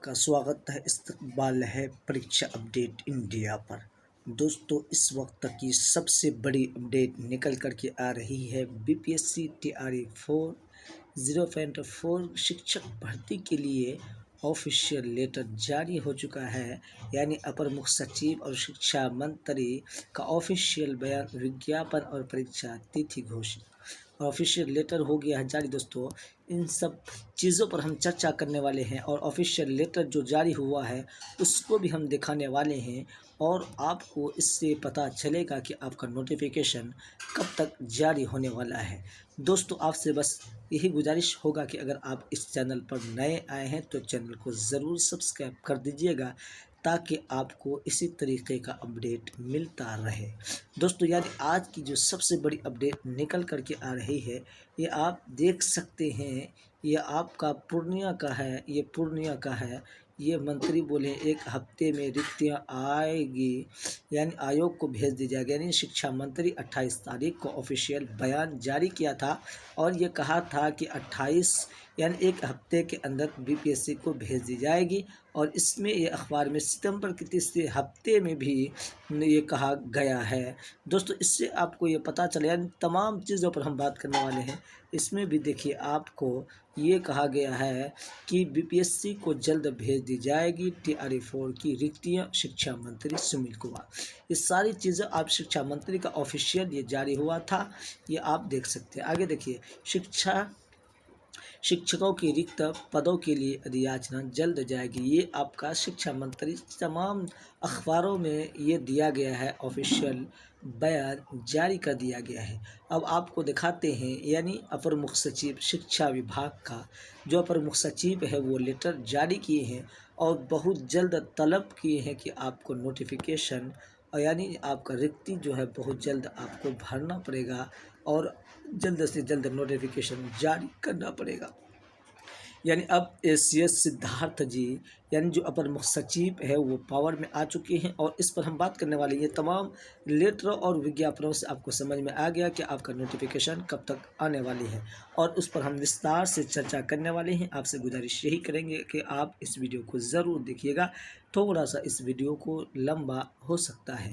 आपका स्वागत है। इस्तकबाल है परीक्षा अपडेट इंडिया पर। दोस्तों, इस वक्त तक की सबसे बड़ी अपडेट निकल कर के आ रही है। बीपीएससी टीआरई 4 0.4 शिक्षक भर्ती के लिए ऑफिशियल लेटर जारी हो चुका है। यानी अपर मुख्य सचिव और शिक्षा मंत्री का ऑफिशियल बयान, विज्ञापन और परीक्षा तिथि घोषित। ऑफिशियल लेटर हो गया है जारी। दोस्तों, इन सब चीज़ों पर हम चर्चा करने वाले हैं और ऑफिशियल लेटर जो जारी हुआ है उसको भी हम दिखाने वाले हैं और आपको इससे पता चलेगा कि आपका नोटिफिकेशन कब तक जारी होने वाला है। दोस्तों, आपसे बस यही गुजारिश होगा कि अगर आप इस चैनल पर नए आए हैं तो चैनल को ज़रूर सब्सक्राइब कर दीजिएगा ताकि आपको इसी तरीके का अपडेट मिलता रहे। दोस्तों, यानी आज की जो सबसे बड़ी अपडेट निकल कर के आ रही है, ये आप देख सकते हैं। ये आपका पूर्णिया का है, ये पूर्णिया का है। ये मंत्री बोले 1 हफ्ते में रिक्तियाँ आएगी, यानी आयोग को भेज दी जाएगी। यानी शिक्षा मंत्री 28 तारीख को ऑफिशियल बयान जारी किया था और ये कहा था कि 28 यानी 1 हफ्ते के अंदर बीपीएससी को भेज दी जाएगी। और इसमें ये अखबार में सितंबर के तीसरे हफ्ते में भी ये कहा गया है। दोस्तों, इससे आपको ये पता चले, यानी तमाम चीज़ों पर हम बात करने वाले हैं। इसमें भी देखिए, आपको ये कहा गया है कि बीपीएससी को जल्द भेज दी जाएगी टीआरई 4 की रिक्तियाँ, शिक्षा मंत्री सुनील कुमार। ये सारी चीज़ें आप शिक्षा मंत्री का ऑफिशियल ये जारी हुआ था, ये आप देख सकते हैं। आगे देखिए, शिक्षकों की रिक्त पदों के लिए अधियाचना जल्द जाएगी। ये आपका शिक्षा मंत्री, तमाम अखबारों में ये दिया गया है, ऑफिशियल बयान जारी कर दिया गया है। अब आपको दिखाते हैं, यानी अपर मुख्य सचिव शिक्षा विभाग का जो अपर मुख्य सचिव है वो लेटर जारी किए हैं और बहुत जल्द तलब किए हैं कि आपको नोटिफिकेशन और यानी आपका रिक्ति जो है बहुत जल्द आपको भरना पड़ेगा और जल्द से जल्द नोटिफिकेशन जारी करना पड़ेगा। यानी अब एसीएस सिद्धार्थ जी, यानी जो अपर मुख्य सचिव है, वो पावर में आ चुके हैं और इस पर हम बात करने वाले हैं। ये तमाम लेटर और विज्ञापनों से आपको समझ में आ गया कि आपका नोटिफिकेशन कब तक आने वाली है और उस पर हम विस्तार से चर्चा करने वाले हैं। आपसे गुजारिश यही करेंगे कि आप इस वीडियो को ज़रूर देखिएगा। थोड़ा सा इस वीडियो को लंबा हो सकता है।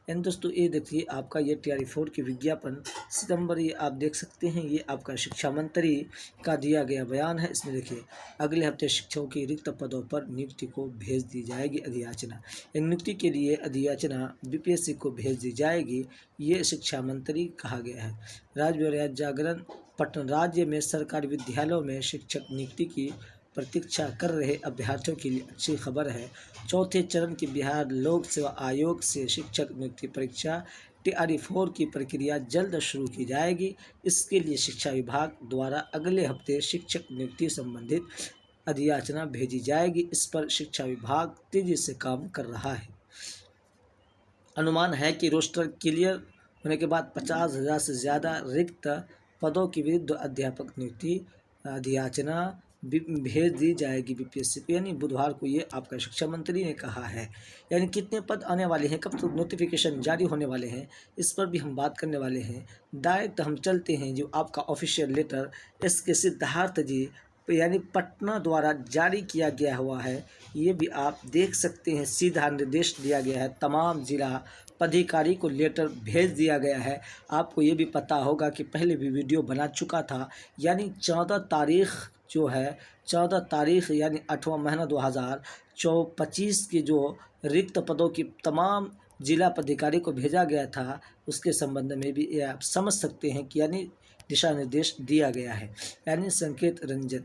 यानी दोस्तों, ये देखिए आपका ये टीआरई 4 की विज्ञापन सितंबर, ये आप देख सकते हैं। ये आपका शिक्षा मंत्री का दिया गया बयान है। इसमें देखिए, अगले हफ्ते शिक्षकों की रिक्त पदों पर नियुक्ति को भेज दी जाएगी अधियाचना। नियुक्ति के लिए अधियाचना बीपीएससी को भेज दी जाएगी, ये शिक्षा मंत्री कहा गया है। राज्य जागरण पटना, राज्य में सरकारी विद्यालयों में शिक्षक नियुक्ति की प्रतीक्षा कर रहे अभ्यर्थियों के लिए अच्छी खबर है। चौथे चरण की बिहार लोक सेवा आयोग से शिक्षक नियुक्ति परीक्षा टीआरई 4 की प्रक्रिया जल्द शुरू की जाएगी। इसके लिए शिक्षा विभाग द्वारा अगले हफ्ते शिक्षक नियुक्ति संबंधित अधियाचना भेजी जाएगी। इस पर शिक्षा विभाग तेजी से काम कर रहा है। अनुमान है कि रोस्टर क्लियर होने के बाद 50,000 से ज़्यादा रिक्त पदों के विरुद्ध अध्यापक नियुक्ति अधियाचना भेज दी जाएगी बीपीएससी को। यानी बुधवार को ये आपका शिक्षा मंत्री ने कहा है। यानी कितने पद आने वाले हैं, कब तक नोटिफिकेशन जारी होने वाले हैं, इस पर भी हम बात करने वाले हैं। डायरेक्ट हम चलते हैं जो आपका ऑफिशियल लेटर एसके सिद्धार्थ जी, यानी पटना द्वारा जारी किया गया हुआ है। ये भी आप देख सकते हैं। सीधा निर्देश दिया गया है, तमाम जिला पदाधिकारी को लेटर भेज दिया गया है। आपको ये भी पता होगा कि पहले भी वीडियो बना चुका था। यानी 14 तारीख जो है, 14 तारीख यानी 8वां महीना 2025 की जो रिक्त पदों की तमाम जिला पदाधिकारी को भेजा गया था, उसके संबंध में भी ये आप समझ सकते हैं कि यानी दिशा निर्देश दिया गया है। यानी संकेत रंजन,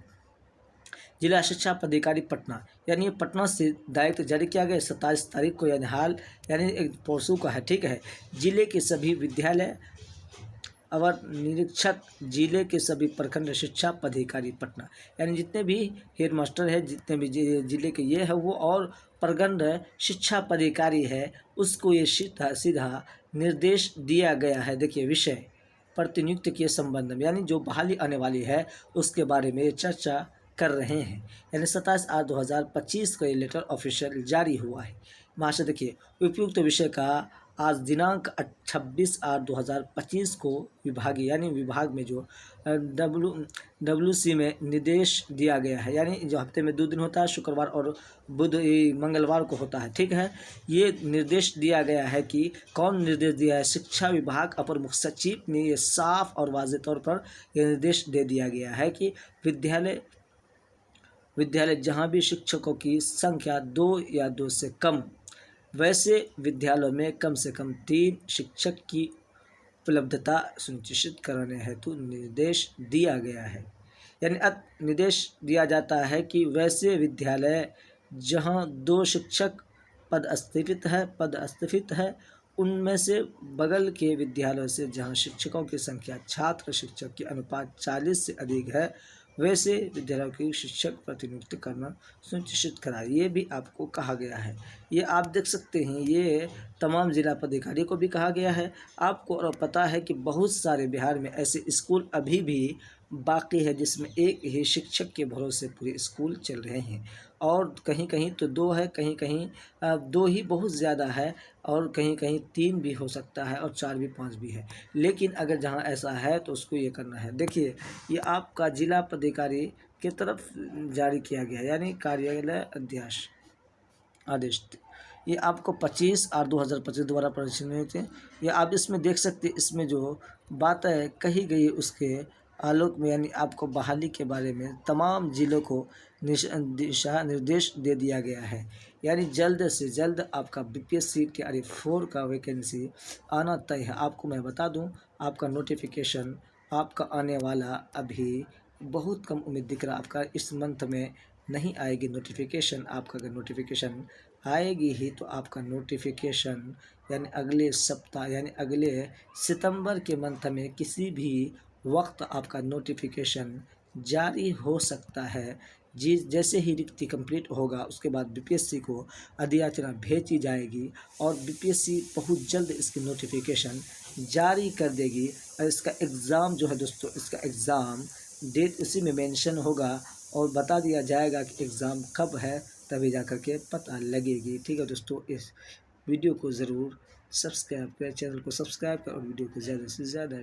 जिला शिक्षा पदाधिकारी पटना, यानी ये पटना से डायरेक्ट जारी किया गया 27 तारीख को, यानी हाल, यानी एक परसों का है, ठीक है। जिले के सभी विद्यालय अवर निरीक्षक, जिले के सभी प्रखंड शिक्षा पदाधिकारी पटना, यानी जितने भी हेड मास्टर है, जितने भी जिले के ये है वो और प्रखंड शिक्षा पदाधिकारी है, उसको ये सीधा निर्देश दिया गया है। देखिए, विषय प्रतिनियुक्ति के संबंध में, यानी जो बहाली आने वाली है उसके बारे में चर्चा कर रहे हैं। यानी 27/8/2025 को ये लेटर ऑफिशियल जारी हुआ है। वहाँ से देखिए, उपयुक्त विषय का आज दिनांक 26/8/2025 को विभाग में जो WC में निर्देश दिया गया है, यानी जो हफ्ते में 2 दिन होता है, शुक्रवार और मंगलवार को होता है। ठीक है, ये निर्देश दिया गया है कि कौन निर्देश दिया है? शिक्षा विभाग अपर मुख्य सचिव ने ये साफ और वाज़ेह तौर पर यह निर्देश दे दिया गया है कि विद्यालय जहाँ भी शिक्षकों की संख्या 2 या 2 से कम, वैसे विद्यालयों में कम से कम 3 शिक्षक की उपलब्धता सुनिश्चित कराने हेतु निर्देश दिया गया है। यानी अब निर्देश दिया जाता है कि वैसे विद्यालय जहां 2 शिक्षक पद है, उनमें से बगल के विद्यालयों से जहां शिक्षकों की संख्या छात्र शिक्षक की अनुपात 40 से अधिक है, वैसे विद्यालयों की शिक्षक प्रतिनियुक्त करना सुनिश्चित कराए। ये भी आपको कहा गया है। ये आप देख सकते हैं, ये तमाम जिला पदाधिकारी को भी कहा गया है। आपको और पता है कि बहुत सारे बिहार में ऐसे स्कूल अभी भी बाकी है जिसमें एक ही शिक्षक के भरोसे पूरे स्कूल चल रहे हैं, और कहीं कहीं तो 2 है, कहीं कहीं 2 ही बहुत ज़्यादा है, और कहीं कहीं 3 भी हो सकता है, और 4 भी 5 भी है। लेकिन अगर जहाँ ऐसा है तो उसको ये करना है। देखिए, ये आपका जिला पदाधिकारी की तरफ जारी किया गया है, यानी कार्यालय आदेश। ये आपको 25/8/2025 द्वारा प्रदर्शित थे। ये आप इसमें देख सकते हैं, इसमें जो बातें कही गई उसके आलोक में, यानी आपको बहाली के बारे में तमाम जिलों को दिशा निर्देश दे दिया गया है। यानी जल्द से जल्द आपका BPSC TRE 4 का वैकेंसी आना तय है। आपको मैं बता दूं, आपका नोटिफिकेशन आपका आने वाला अभी बहुत कम उम्मीद दिख रहा। आपका इस मंथ में नहीं आएगी नोटिफिकेशन। आपका अगर नोटिफिकेशन आएगी ही तो आपका नोटिफिकेशन यानी अगले सप्ताह, यानी अगले सितंबर के मंथ में किसी भी वक्त आपका नोटिफिकेशन जारी हो सकता है। जैसे ही रिक्ति कंप्लीट होगा, उसके बाद BPSC को अधियाचना भेजी जाएगी, और BPSC बहुत जल्द इसकी नोटिफिकेशन जारी कर देगी। और इसका एग्ज़ाम जो है दोस्तों, इसका एग्ज़ाम डेट उसी में मेंशन होगा, और बता दिया जाएगा कि एग्ज़ाम कब है, तभी जा कर के पता लगेगी। ठीक है दोस्तों, इस वीडियो को ज़रूर सब्सक्राइब करें, चैनल को सब्सक्राइब करें, और वीडियो को ज़्यादा से ज़्यादा